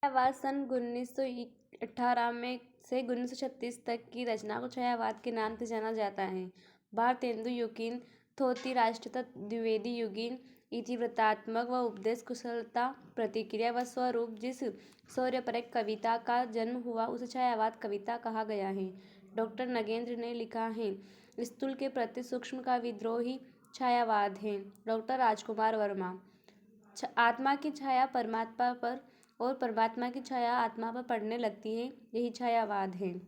छायावाद सन 1918 में से 1936 तक की रचना को छायावाद के नाम से जाना जाता है। भारतेंदु युगीन थोथी राष्ट्रतः द्विवेदी युगीन इतिवृत्तात्मक व उपदेश कुशलता प्रतिक्रिया व स्वरूप जिस शौर्यपरक कविता का जन्म हुआ उसे छायावाद कविता कहा गया है। डॉक्टर नगेंद्र ने लिखा है, स्थूल के प्रति सूक्ष्म का विद्रोही छायावाद है। डॉक्टर राजकुमार वर्मा, आत्मा की छाया परमात्मा पर और परमात्मा की छाया आत्मा पर पड़ने लगती है, यही छायावाद है।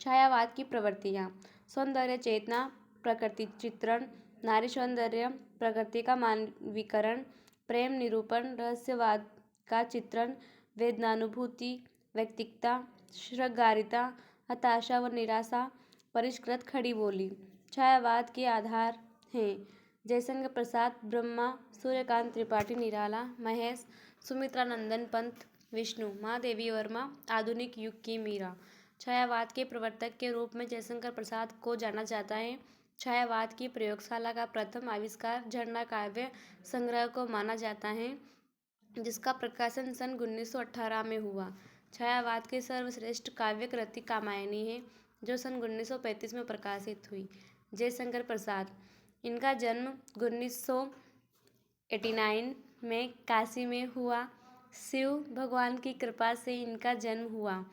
छायावाद की प्रवृत्तियाँ: सौंदर्य चेतना, प्रकृति चित्रण, नारी सौंदर्य, प्रकृति का मानवीकरण, प्रेम निरूपण, रहस्यवाद का चित्रण, वेदनानुभूति, व्यक्तिकता, शृंगारिता, हताशा व निराशा, परिष्कृत खड़ी बोली। छायावाद के आधार हैं जयशंकर प्रसाद, ब्रह्मा, सूर्यकांत त्रिपाठी निराला, महेश, सुमित्रा नंदन पंत, विष्णु, महादेवी वर्मा, आधुनिक युग की मीरा। छायावाद के प्रवर्तक के रूप में जयशंकर प्रसाद को जाना जाता है। छायावाद की प्रयोगशाला का प्रथम आविष्कार झरना काव्य संग्रह को माना जाता है, जिसका प्रकाशन सन 1918 में हुआ। छायावाद की सर्वश्रेष्ठ काव्य कृति कामायनी है, जो सन 1935 में प्रकाशित हुई। जयशंकर प्रसाद, इनका जन्म 1989 में काशी में हुआ। शिव भगवान की कृपा से इनका जन्म हुआ।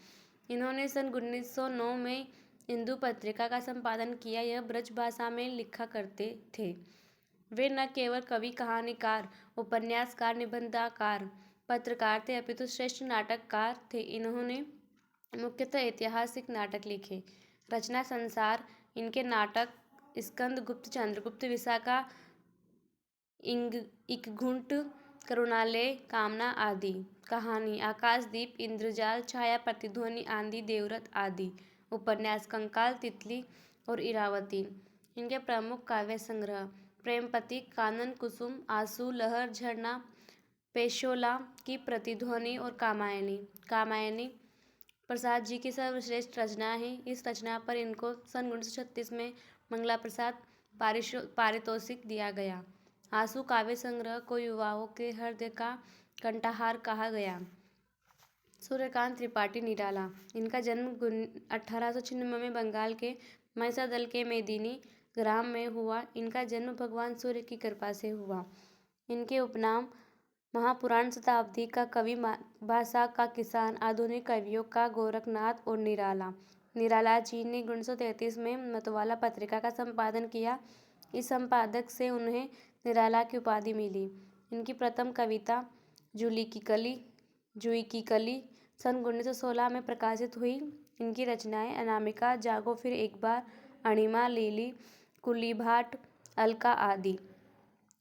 इन्होंने सन 1909 में हिंदू पत्रिका का संपादन किया। यह ब्रज भाषा में लिखा करते थे। वे न केवल कवि, कहानीकार, उपन्यासकार, निबंधकार, पत्रकार थे, अपितु श्रेष्ठ नाटककार थे। इन्होंने मुख्यतः ऐतिहासिक नाटक लिखे। रचना संसार, इनके नाटक स्कंदगुप्त, चंद्रगुप्त, विशाखा, इकघुंट, करुणालय, कामना आदि। कहानी आकाशदीप, इंद्रजाल, छाया, प्रतिध्वनि, आंधी, देवव्रत आदि। उपन्यास कंकाल, तितली और इरावती। इनके प्रमुख काव्य संग्रह प्रेमपति, कानन कुसुम, आंसू, लहर, झरना, पेशोला की प्रतिध्वनि और कामायनी। कामायनी प्रसाद जी की सर्वश्रेष्ठ रचना है। इस रचना पर इनको सन 1936 में मंगला प्रसाद पारितोषिक दिया गया। आंसू काव्य संग्रह को युवाओं के हृदय का कंठहार कहा गया। सूर्यकांत त्रिपाठी निराला, इनका जन्म 1896 में बंगाल के महिषादल के मेदिनी ग्राम में हुआ। इनका जन्म भगवान सूर्य की कृपा से हुआ। इनके उपनाम महापुराण, शताब्दी का कवि, भाषा का किसान, आधुनिक कवियों का गोरखनाथ और निराला। निराला जी ने 1933 में मतवाला पत्रिका का संपादन किया। इस संपादक से उन्हें निराला की उपाधि मिली। इनकी प्रथम कविता जुई की कली सन 1916 में प्रकाशित हुई। इनकी रचनाएं अनामिका, जागो फिर एक बार, अणिमा, लिली, कुलीभाट, अलका आदि।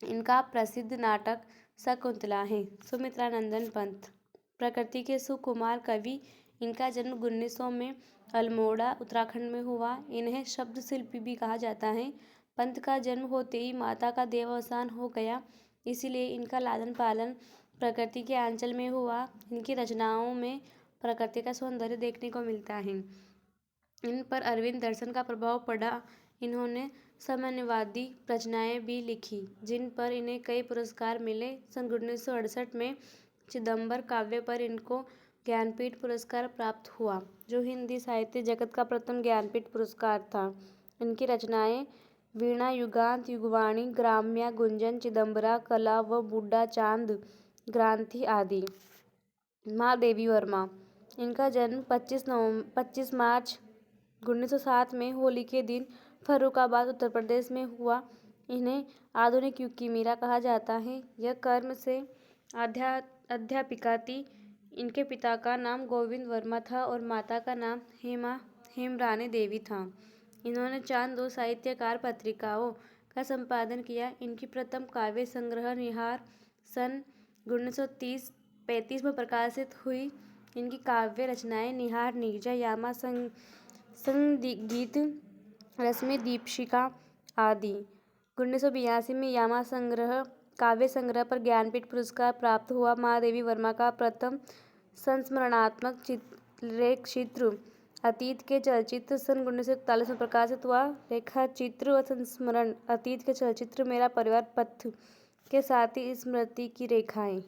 इनका प्रसिद्ध नाटक शकुंतला है। सुमित्रा नंदन पंत, प्रकृति के सुकुमार कवि। इनका जन्म 1900 में अल्मोड़ा, उत्तराखंड में हुआ। इन्हें शब्द शिल्पी भी कहा जाता है। पंत का जन्म होते ही माता का देहावसान हो गया, इसीलिए इनका लालन पालन प्रकृति के आंचल में हुआ। इनकी रचनाओं में प्रकृति का सौंदर्य देखने को मिलता है। इन पर अरविंद दर्शन का प्रभाव पड़ा। इन्होंने साम्यवादी रचनाएं भी लिखी, जिन पर इन्हें कई पुरस्कार मिले। सन 1968 में चिदंबर काव्य पर इनको ज्ञानपीठ पुरस्कार प्राप्त हुआ, जो हिंदी साहित्य जगत का प्रथम ज्ञानपीठ पुरस्कार था। इनकी रचनाएं वीणा, युगांत, युगवाणी, ग्राम्या, गुंजन, चिदंबरा, कला व बूढ़ा चांद, ग्रांथि आदि। महादेवी वर्मा, इनका जन्म 25 मार्च 1907 में होली के दिन फर्रुखाबाद, उत्तर प्रदेश में हुआ। इन्हें आधुनिक युग की मीरा कहा जाता है। यह कर्म से अध्यापिका थी। इनके पिता का नाम गोविंद वर्मा था और माता का नाम हेमरानी देवी था। इन्होंने चांद और साहित्यकार पत्रिकाओं का संपादन किया। इनकी प्रथम काव्य संग्रह निहार सन 1935 में प्रकाशित हुई। इनकी काव्य रचनाएं निहार, नीरजा, यामा, संगीत, रश्मि, दीपशिखा आदि। 1982 में यामा काव्य संग्रह पर ज्ञानपीठ पुरस्कार प्राप्त हुआ। महादेवी वर्मा का प्रथम संस्मरणात्मक रेखाचित्र अतीत के चलचित्र सन 1941 में प्रकाशित हुआ। रेखाचित्र व संस्मरण अतीत के चलचित्र मेरा परिवार पथ के साथ ही स्मृति की रेखाएं।